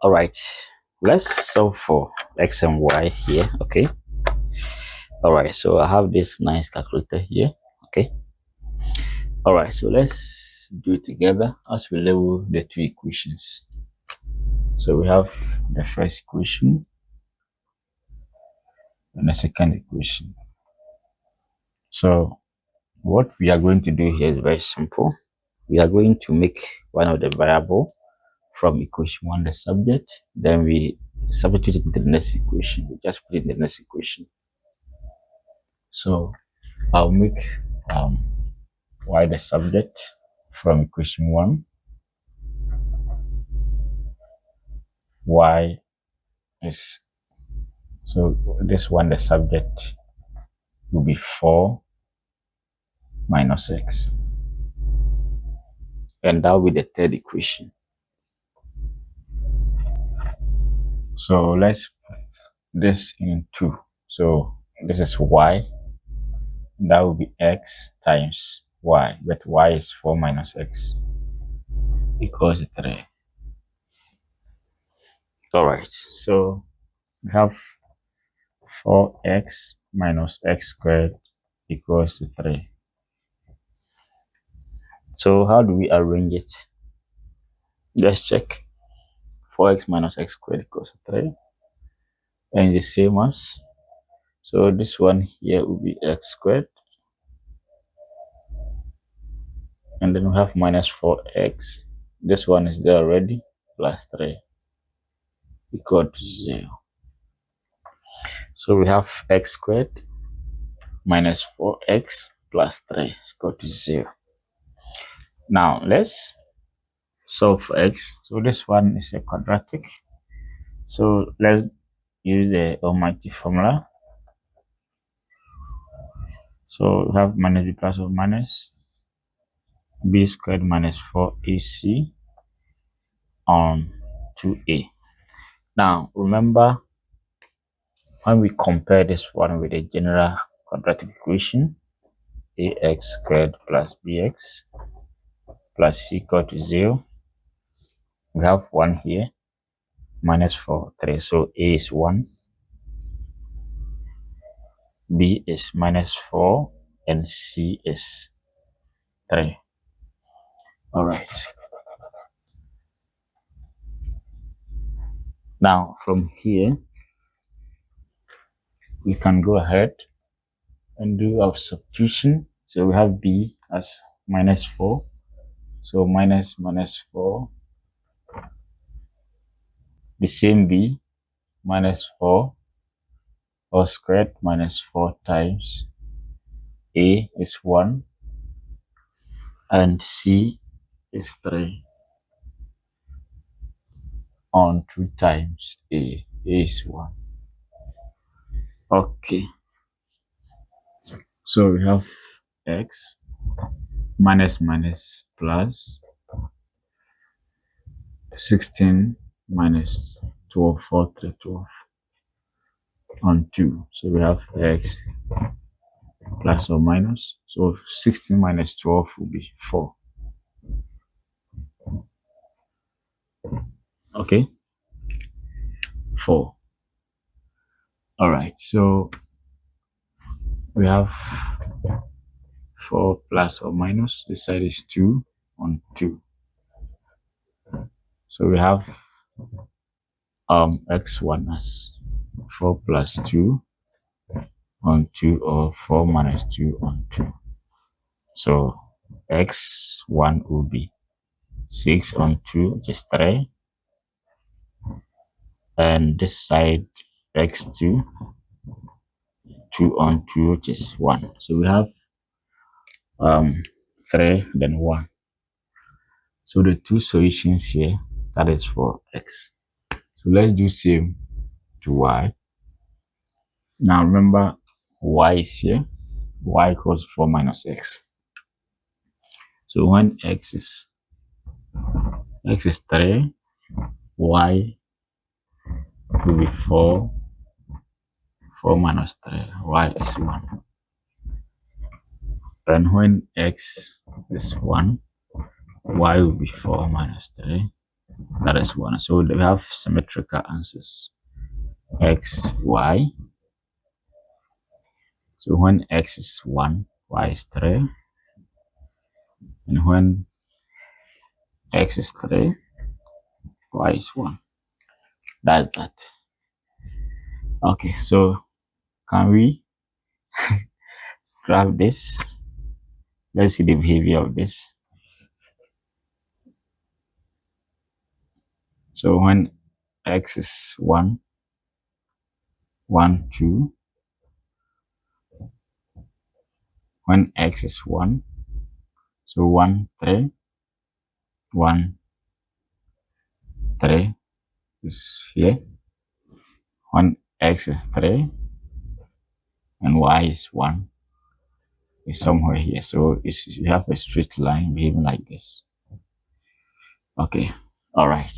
All right, let's solve for x and y here. Okay. All right, so I have this nice calculator here. Okay. All right, so let's do it together as we level the two equations. So we have the first equation and the second equation. So what we are going to do here is very simple. We are going to make one of the variable from equation 1 the subject, then we substitute it into the next equation. We just put it in the next equation. So I'll make y the subject from equation 1. Y is, so this one the subject will be 4 minus x, and that will be the third equation. So let's put this in 2. So this is y, that will be x times y, but y is 4 minus x equals 3. All right, so we have 4x minus x squared equals to 3. So how do we arrange it? Let's check. 4x minus x squared equals to 3, and the same as, so this one here will be x squared, and then we have minus 4x, this one is there already, plus 3 equal to 0. So we have x squared minus 4x plus 3 equal to 0. Now let's solve for x. So this one is a quadratic, so let's use the almighty formula. So we have minus b plus or minus b squared minus 4ac on 2a. Now remember, when we compare this one with the general quadratic equation, ax squared plus bx plus c equal to 0, we have 1 here, minus 4, 3. So a is 1, b is minus 4, and c is 3. All right. Now from here, we can go ahead and do our substitution. So we have b as minus 4. So minus 4, the same b, minus 4 all squared minus 4 times a is 1 and c is 3 on 2 times a is 1. Okay, so we have x minus plus 16 minus 12, 4, 3, 12 on 2. So we have x plus or minus, so 16 minus 12 will be 4. Okay, 4. All right, so we have 4 plus or minus, this side is 2 on 2. So we have x1 as 4 plus 2 on 2, or 4 minus 2 on 2. So x1 will be 6 on 2, which is 3. And this side x2, 2 on 2, which is 1. So we have 3, then 1. So the two solutions here, that is for x. So let's do same to y. Now remember, y is here, y equals 4 minus x. So when x is 3, y will be 4 minus 3, y is 1. And when x is 1, y will be 4 minus 3, That is 1. So we have symmetrical answers. X, Y. So when X is 1, Y is 3. And when X is 3, Y is 1. That's that. Okay, so can we graph this? Let's see the behavior of this. So when X is 1, 1, 2. When X is 1, so 1, 3, 1, 3 is here. When X is 3 and Y is 1 is somewhere here. So you have a straight line behaving like this. Okay, all right.